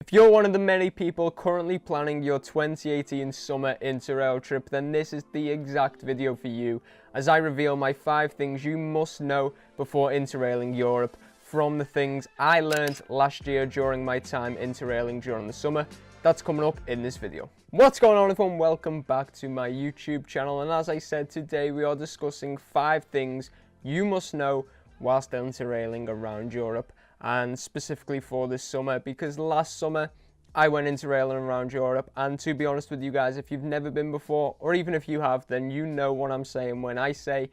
If you're one of the many people currently planning your 2018 summer Interrail trip, then this is the exact video for you, as I reveal my 5 things you must know before interrailing Europe from the things I learned last year during my time interrailing during the summer. That's coming up in this video. What's going on, everyone? Welcome back to my YouTube channel, and as I said, today we are discussing 5 things you must know whilst interrailing around Europe, and specifically for this summer, because last summer I went interrailing around Europe, and to be honest with you guys, if you've never been before, or even if you have, then you know what I'm saying when I say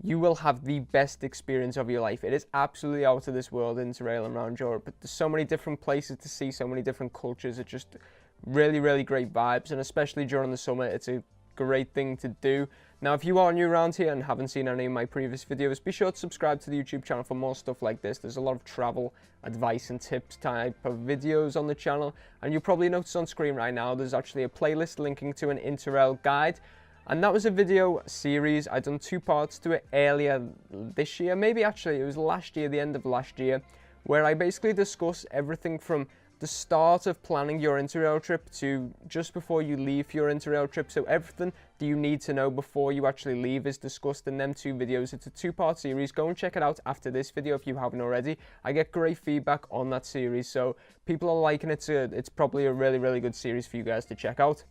you will have the best experience of your life. It is absolutely out of this world interrailing around Europe. But there's so many different places to see, so many different cultures. It's just really great vibes, and especially during the summer, it's a great thing to do. Now, if you are new around here and haven't seen any of my previous videos, be sure to subscribe to the YouTube channel for more stuff like this. There's a lot of travel advice and tips type of videos on the channel, and you'll probably notice on screen right now there's actually a playlist linking to an Interrail guide. And that was a video series. I done 2 parts to it earlier this year, maybe actually it was last year, the end of last year, where I basically discuss everything from the start of planning your Interrail trip to just before you leave for your Interrail trip. So everything that you need to know before you actually leave is discussed in them 2 videos. It's a 2-part series. Go and check it out after this video if you haven't already. I get great feedback on that series, so people are liking it. So it's probably a really good series for you guys to check out.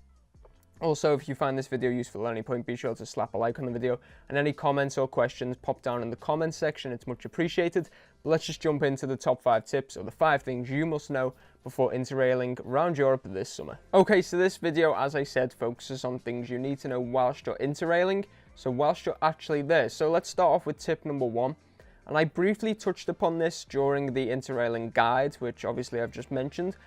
Also, if you find this video useful at any point, be sure to slap a like on the video, and any comments or questions pop down in the comments section. It's much appreciated. But let's just jump into the top 5 tips, or the 5 things you must know before interrailing around Europe this summer. Okay, so this video, as I said, focuses on things you need to know whilst you're interrailing, so whilst you're actually there. So let's start off with tip number 1. And I briefly touched upon this during the interrailing guide, which obviously I've just mentioned,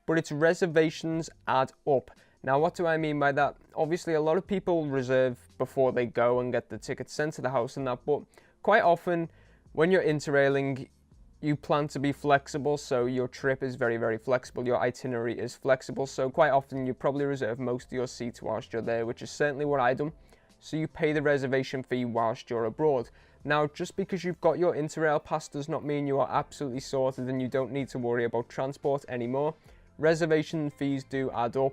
but it's reservations add up. Now, what do I mean by that? Obviously, a lot of people reserve before they go and get the tickets sent to the house and that, but quite often when you're interrailing, you plan to be flexible, so your trip is very flexible, your itinerary is flexible, so quite often you probably reserve most of your seats whilst you're there, which is certainly what I do. So you pay the reservation fee whilst you're abroad. Now, just because you've got your Interrail pass does not mean you are absolutely sorted and you don't need to worry about transport anymore. Reservation fees do add up,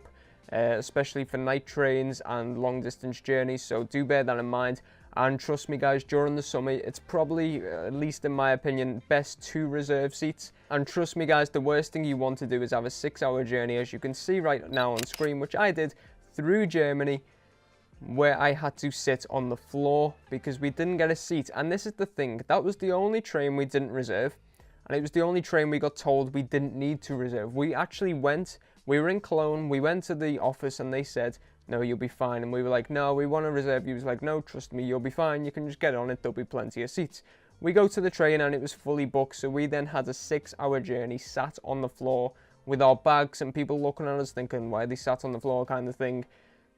especially for night trains and long distance journeys, so do bear that in mind. And trust me guys, during the summer it's probably, at least in my opinion, best to reserve seats. And trust me guys, the worst thing you want to do is have a 6-hour journey, as you can see right now on screen, which I did through Germany, where I had to sit on the floor because we didn't get a seat. And this is the thing, that was the only train we didn't reserve, and it was the only train we got told we didn't need to reserve. We actually went, we were in Cologne, we went to the office and they said, no, you'll be fine. And we were like, no, we want to reserve. He was like, no, trust me, you'll be fine. You can just get on it. There'll be plenty of seats. We go to the train and it was fully booked. So we then had a 6-hour journey, sat on the floor with our bags and people looking at us thinking, why they sat on the floor kind of thing.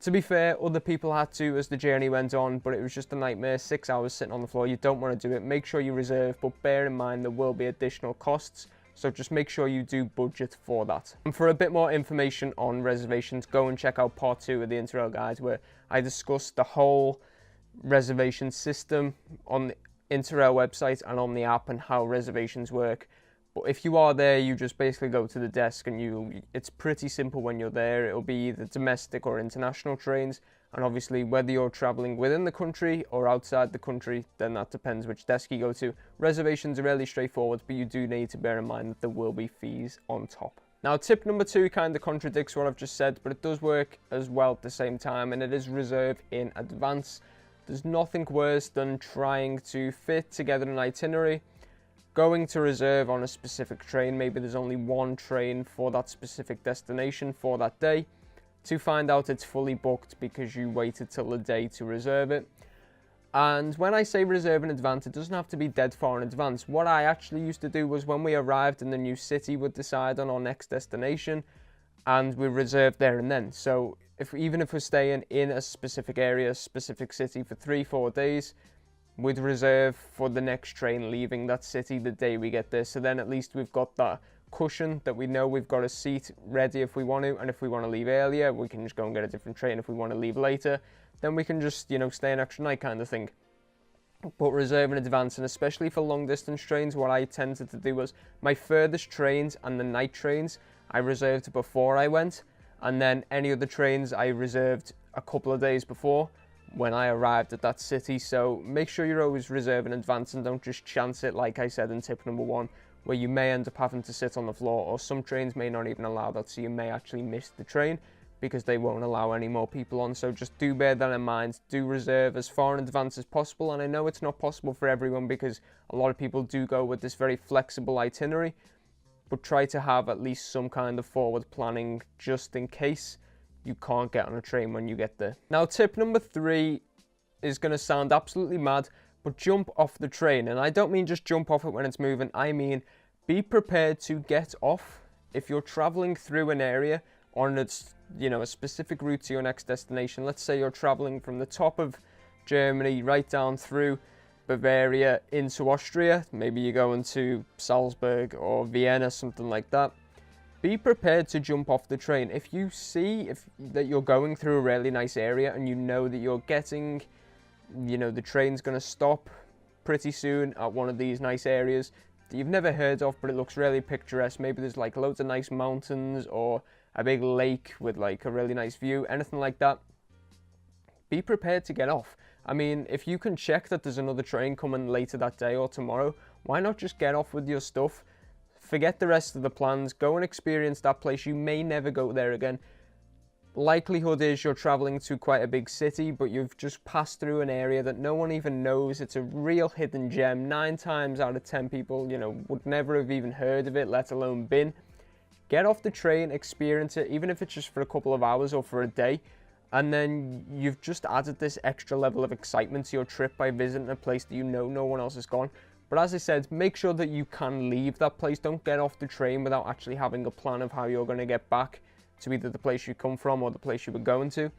To be fair, other people had to as the journey went on, but it was just a nightmare. 6 hours sitting on the floor. You don't want to do it. Make sure you reserve, but bear in mind there will be additional costs. So just make sure you do budget for that. And for a bit more information on reservations, go and check out part 2 of the Interrail guide, where I discussed the whole reservation system on the Interrail website and on the app and how reservations work. But if you are there, you just basically go to the desk and it's pretty simple when you're there. It'll be either domestic or international trains. And obviously, whether you're traveling within the country or outside the country, then that depends which desk you go to. Reservations are really straightforward, but you do need to bear in mind that there will be fees on top. Now, tip number 2 kind of contradicts what I've just said, but it does work as well at the same time, and it is reserve in advance. There's nothing worse than trying to fit together an itinerary, going to reserve on a specific train. Maybe there's only one train for that specific destination for that day, to find out it's fully booked because you waited till the day to reserve it. And when I say reserve in advance, it doesn't have to be dead far in advance. What I actually used to do was when we arrived in the new city, we'd decide on our next destination and we reserved there and then. So even if we're staying in a specific area, a specific city for 3-4 days, we'd reserve for the next train leaving that city the day we get there. So then at least we've got that cushion that we know we've got a seat ready if we want to, and if we want to leave earlier, we can just go and get a different train. If we want to leave later, then we can just, stay an extra night kind of thing. But reserve in advance, and especially for long distance trains, what I tended to do was my furthest trains and the night trains, I reserved before I went, and then any other trains I reserved a couple of days before when I arrived at that city. So make sure you're always reserving in advance and don't just chance it, like I said in tip number 1, where you may end up having to sit on the floor, or some trains may not even allow that, so you may actually miss the train because they won't allow any more people on. So just do bear that in mind. Do reserve as far in advance as possible, and I know it's not possible for everyone because a lot of people do go with this very flexible itinerary, but try to have at least some kind of forward planning just in case you can't get on a train when you get there. Now, tip number 3 is going to sound absolutely mad, but jump off the train. And I don't mean just jump off it when it's moving. I mean, be prepared to get off if you're traveling through an area on a specific route to your next destination. Let's say you're traveling from the top of Germany right down through Bavaria into Austria. Maybe you're going to Salzburg or Vienna, something like that. Be prepared to jump off the train. If you see that you're going through a really nice area and you know that you're getting, the train's going to stop pretty soon at one of these nice areas that you've never heard of, but it looks really picturesque. Maybe there's like loads of nice mountains or a big lake with like a really nice view, anything like that. Be prepared to get off. I mean, if you can check that there's another train coming later that day or tomorrow, why not just get off with your stuff? Forget the rest of the plans. Go and experience that place. You may never go there again. Likelihood is you're traveling to quite a big city, but you've just passed through an area that no one even knows. It's a real hidden gem. 9 times out of 10 people, would never have even heard of it, let alone been. Get off the train, experience it, even if it's just for a couple of hours or for a day. And then you've just added this extra level of excitement to your trip by visiting a place that no one else has gone. But as I said, make sure that you can leave that place. Don't get off the train without actually having a plan of how you're going to get back to either the place you come from or the place you were going to.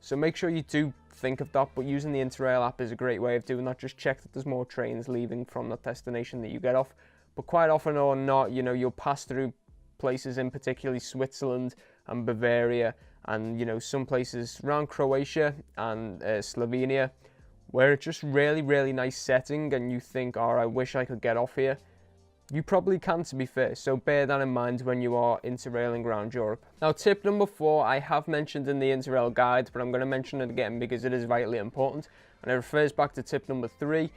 So make sure you do think of that, but using the Interrail app is a great way of doing that. Just check that there's more trains leaving from that destination that you get off. But quite often or not, you'll pass through places, in particularly Switzerland and Bavaria, and some places around Croatia and Slovenia, where it's just really nice setting and you think, oh, I wish I could get off here. You probably can, to be fair, so bear that in mind when you are interrailing around Europe. Now, tip number 4 I have mentioned in the Interrail guide, but I'm going to mention it again because it is vitally important, and it refers back to tip number 3,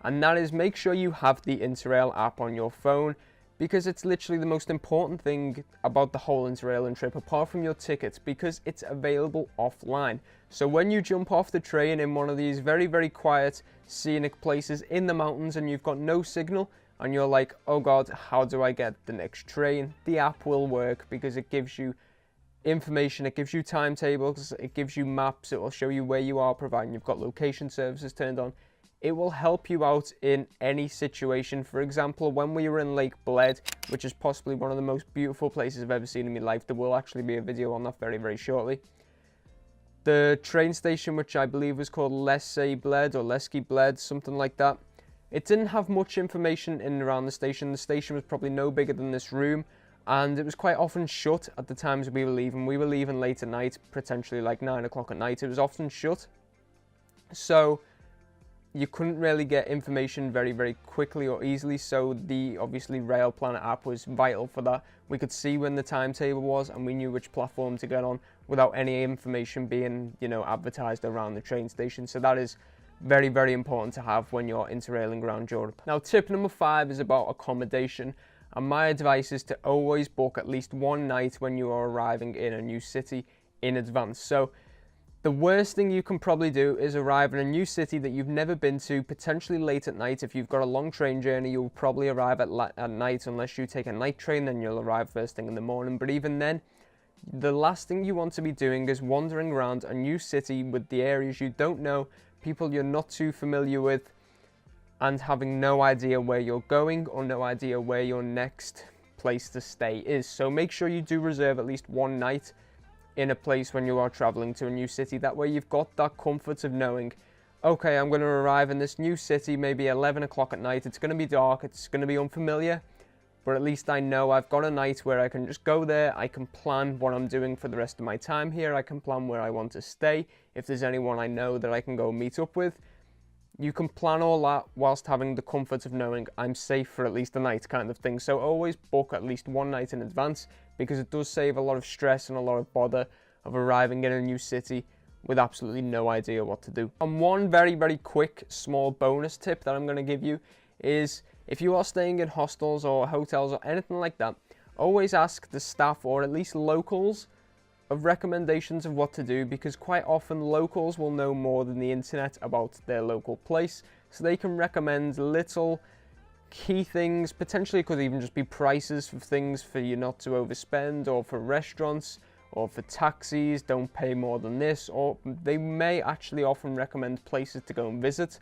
and that is make sure you have the Interrail app on your phone, because it's literally the most important thing about the whole Interrailing trip, apart from your tickets, because it's available offline. So when you jump off the train in one of these very quiet, scenic places in the mountains and you've got no signal, and you're like, oh God, how do I get the next train? The app will work because it gives you information, it gives you timetables, it gives you maps, it will show you where you are, providing you've got location services turned on. It will help you out in any situation. For example, when we were in Lake Bled, which is possibly one of the most beautiful places I've ever seen in my life, there will actually be a video on that very shortly. The train station, which I believe was called Lesky Bled, something like that, it didn't have much information in and around the station. The station was probably no bigger than this room, and it was quite often shut at the times we were leaving. We were leaving late at night, potentially like 9 o'clock at night. It was often shut. So you couldn't really get information very quickly or easily, so the obviously Rail Planner app was vital for that. We could see when the timetable was and we knew which platform to get on without any information being advertised around the train station. So that is very important to have when you're interrailing around Europe. Now, tip number 5 is about accommodation, and my advice is to always book at least one night when you are arriving in a new city in advance. So the worst thing you can probably do is arrive in a new city that you've never been to, potentially late at night. If you've got a long train journey, you'll probably arrive at night, unless you take a night train, then you'll arrive first thing in the morning. But even then, the last thing you want to be doing is wandering around a new city with the areas you don't know, people you're not too familiar with, and having no idea where you're going or no idea where your next place to stay is. So make sure you do reserve at least one night in a place when you are traveling to a new city. That way you've got that comfort of knowing, okay, I'm going to arrive in this new city maybe 11 o'clock at night. It's going to be dark, it's going to be unfamiliar, but at least I know I've got a night where I can just go there. I can plan what I'm doing for the rest of my time here. I can plan where I want to stay. If there's anyone I know that I can go meet up with, you can plan all that whilst having the comfort of knowing I'm safe for at least a night, kind of thing. So always book at least one night in advance, because it does save a lot of stress and a lot of bother of arriving in a new city with absolutely no idea what to do. And one very, very quick small bonus tip that I'm going to give you is, if you are staying in hostels or hotels or anything like that, always ask the staff or at least locals of recommendations of what to do, because quite often locals will know more than the internet about their local place, so they can recommend little key things. Potentially it could even just be prices for things for you not to overspend, or for restaurants, or for taxis, don't pay more than this, or they may actually often recommend places to go and visit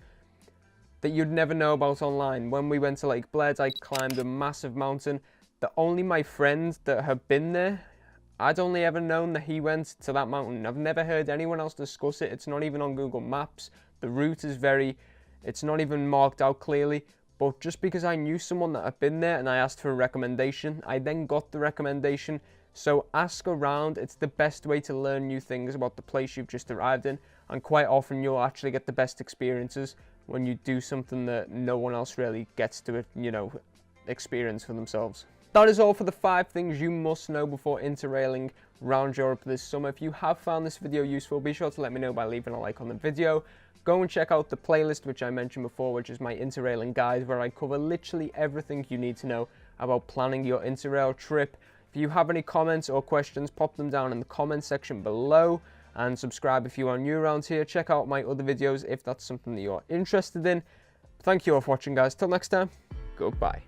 that you'd never know about online. When we went to Lake Bled, I climbed a massive mountain that only my friend that had been there, I'd only ever known that he went to that mountain. I've never heard anyone else discuss it. It's not even on Google Maps. The route is it's not even marked out clearly. But just because I knew someone that had been there and I asked for a recommendation, I then got the recommendation. So ask around. It's the best way to learn new things about the place you've just arrived in. And quite often you'll actually get the best experiences when you do something that no one else really gets to, experience for themselves. That is all for the 5 things you must know before interrailing around Europe this summer. If you have found this video useful, be sure to let me know by leaving a like on the video. Go and check out the playlist which I mentioned before, which is my interrailing guide, where I cover literally everything you need to know about planning your interrail trip. If you have any comments or questions, pop them down in the comment section below, and subscribe if you are new around here. Check out my other videos if that's something that you're interested in. Thank you all for watching, guys. Till next time, goodbye.